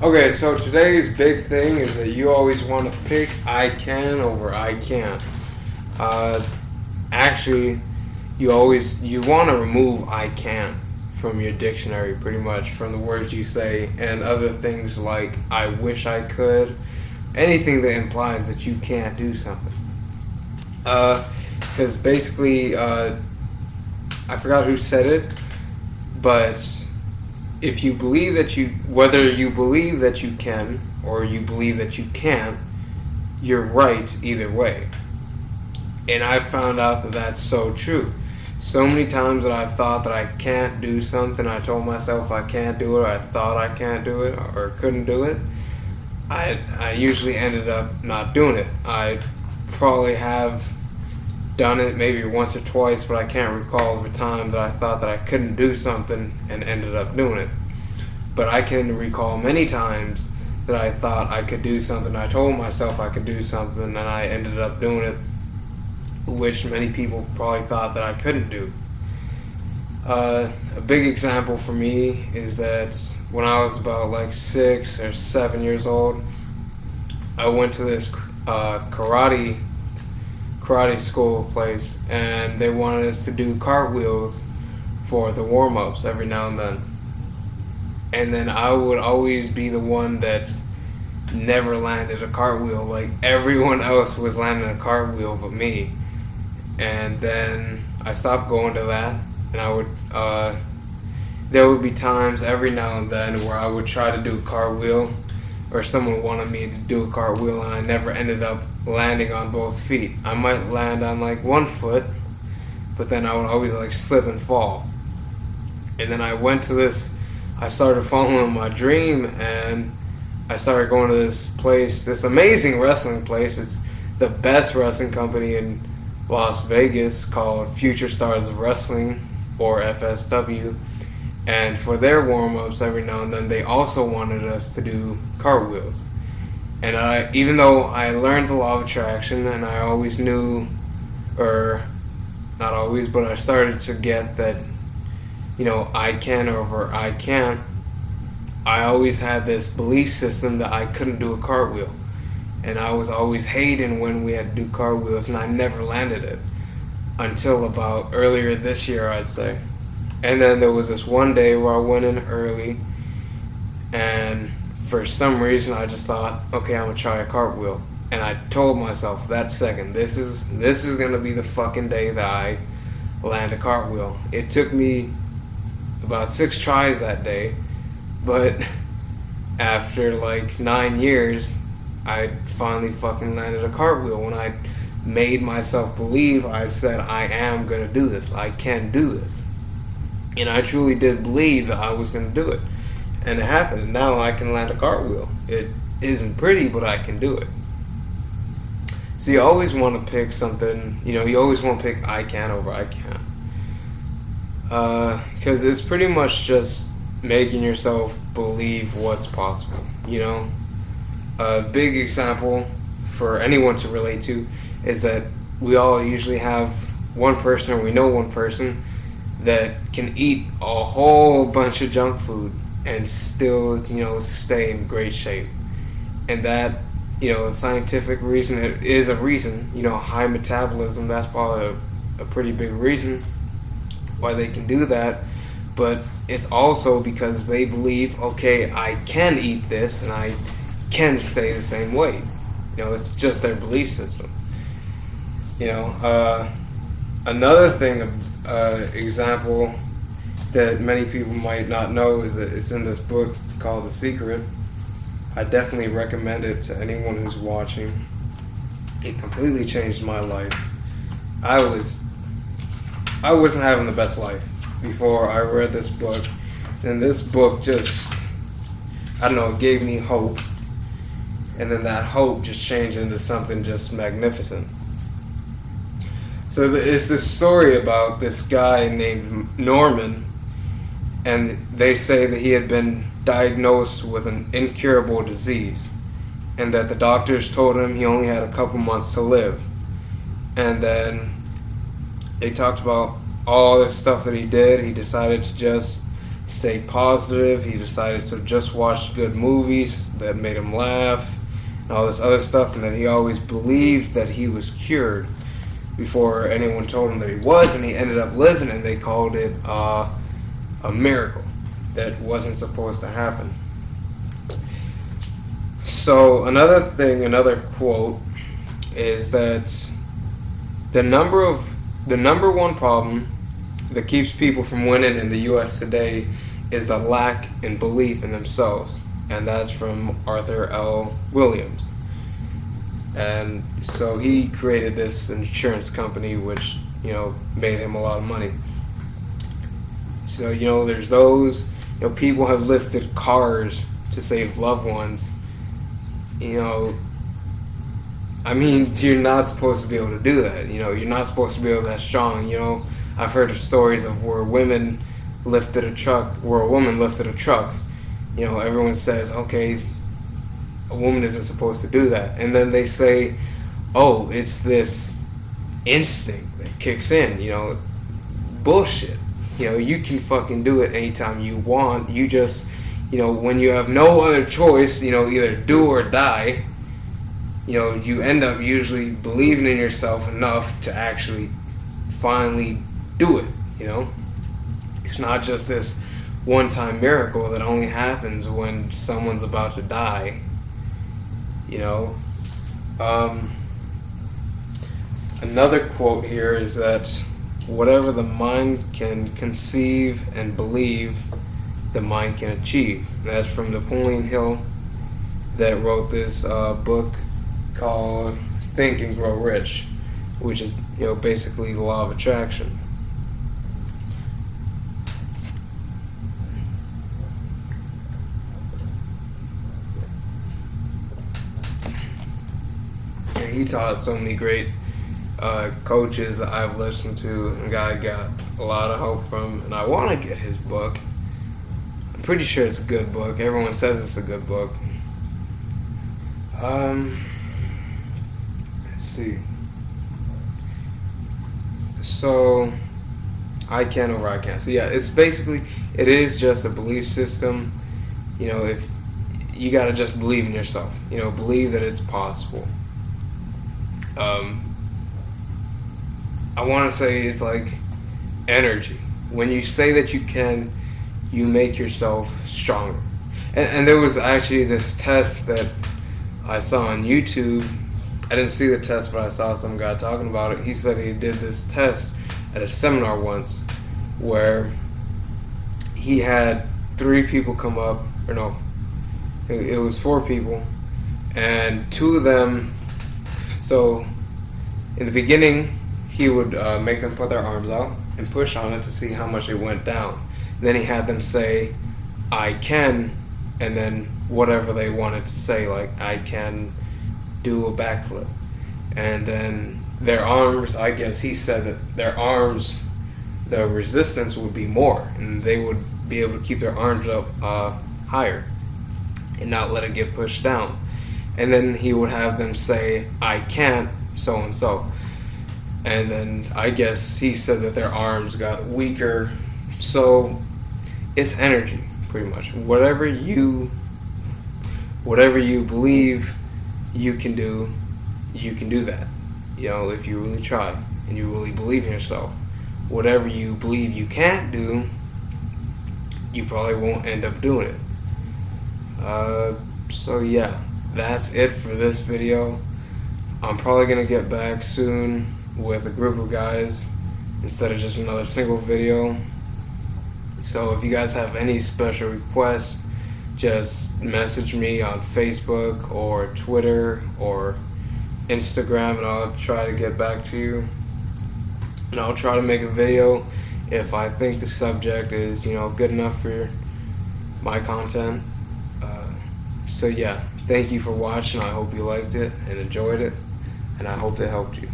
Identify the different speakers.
Speaker 1: Okay, so today's big thing is that you always want to pick I can over I can't. Uh, Actually, you want to remove I can't from your dictionary, pretty much, from the words you say, and other things like I wish I could, anything that implies that you can't do something. Because basically, I forgot who said it, but if you believe that whether you believe that you can or you believe that you can't, you're right either way. And I found out that that's so true. So many times that I thought that I can't do something, I told myself I can't do it, or I thought I can't do it, or couldn't do it, I usually ended up not doing it. I probably have done it maybe once or twice, but I can't recall the time that I thought that I couldn't do something and ended up doing it. But I can recall many times that I thought I could do something, I told myself I could do something, and I ended up doing it, which many people probably thought that I couldn't do. A big example for me is that when I was about like 6 or 7 years old, I went to this karate school place, and they wanted us to do cartwheels for the warm-ups every now and then. And then I would always be the one that never landed a cartwheel. Like, everyone else was landing a cartwheel but me. And then I stopped going to that, and I would there would be times every now and then where I would try to do a cartwheel, or someone wanted me to do a cartwheel, and I never ended up landing on both feet. I might land on like one foot, but then I would always like slip and fall. And then I started following my dream, and I started going to this place, this amazing wrestling place. It's the best wrestling company in Las Vegas, called Future Stars of Wrestling, or FSW. And for their warm-ups every now and then, they also wanted us to do cartwheels. And even though I learned the law of attraction, and I always knew, or not always, but I started to get that, I can over I can't, I always had this belief system that I couldn't do a cartwheel. And I was always hating when we had to do cartwheels, and I never landed it until about earlier this year, I'd say. And then there was this one day where I went in early, and for some reason I just thought, okay, I'm gonna try a cartwheel. And I told myself that second, this is gonna be the fucking day that I land a cartwheel. It took me about 6 tries that day, but after like 9 years, I finally fucking landed a cartwheel. When I made myself believe, I said, I am going to do this. I can do this. And I truly did believe that I was going to do it. And it happened. Now I can land a cartwheel. It isn't pretty, but I can do it. So you always want to pick something, you always want to pick I can over I can't. Because it's pretty much just making yourself believe what's possible, A big example for anyone to relate to is that we all usually have one person, or we know one person, that can eat a whole bunch of junk food and still, stay in great shape. And that, the scientific reason, it is a reason, high metabolism, that's probably a pretty big reason why they can do that. But it's also because they believe, okay, I can eat this and I can stay the same weight. It's just their belief system. Another thing, example that many people might not know is that it's in this book called The Secret. I definitely recommend it to anyone who's watching. It completely changed my life. I wasn't having the best life before I read this book. And this book just, it gave me hope. And then that hope just changed into something just magnificent. So it's this story about this guy named Norman, and they say that he had been diagnosed with an incurable disease, and that the doctors told him he only had a couple months to live. And then they talked about all this stuff that he did. He decided to just stay positive. He decided to just watch good movies that made him laugh and all this other stuff, and that he always believed that he was cured before anyone told him that he was, and he ended up living, and they called it a miracle that wasn't supposed to happen. So another quote is that the number one problem that keeps people from winning in the U.S. today is the lack in belief in themselves. And that's from Arthur L. Williams. And so he created this insurance company which, made him a lot of money. So, there's those, people have lifted cars to save loved ones. You're not supposed to be able to do that. You're not supposed to be able that strong. I've heard of stories of where a woman lifted a truck. Everyone says, okay, a woman isn't supposed to do that. And then they say, oh, it's this instinct that kicks in, bullshit. You can fucking do it anytime you want. You just, when you have no other choice, either do or die, you end up usually believing in yourself enough to actually finally do it, It's not just this one-time miracle that only happens when someone's about to die, Another quote here is that whatever the mind can conceive and believe, the mind can achieve. And that's from Napoleon Hill, that wrote this book called Think and Grow Rich, which is, basically the law of attraction. And he taught so many great coaches that I've listened to, and I got a lot of help from, and I want to get his book. I'm pretty sure it's a good book. Everyone says it's a good book. Let's see. So, I can over I can. So yeah, it is just a belief system. If you gotta just believe in yourself. Believe that it's possible. I want to say it's like energy. When you say that you can, you make yourself stronger. And there was actually this test that I saw on YouTube. I didn't see the test, but I saw some guy talking about it. He said he did this test at a seminar once where he had 3 people come up, or no, it was 4 people, and 2 of them, so in the beginning, he would make them put their arms out and push on it to see how much it went down. Then he had them say, I can, and then whatever they wanted to say, like, I can do a backflip. And then their arms, I guess he said that their arms, the resistance would be more, and they would be able to keep their arms up higher and not let it get pushed down. And then he would have them say, I can't, so and so. And then I guess he said that their arms got weaker. So it's energy, pretty much. Whatever you believe you can do that. If you really try and you really believe in yourself. Whatever you believe you can't do, you probably won't end up doing it. So yeah, that's it for this video. I'm probably gonna get back soon with a group of guys instead of just another single video. So if you guys have any special requests, just message me on Facebook or Twitter or Instagram, and I'll try to get back to you. And I'll try to make a video if I think the subject is, good enough for my content. So yeah, thank you for watching. I hope you liked it and enjoyed it, and I hope it helped you.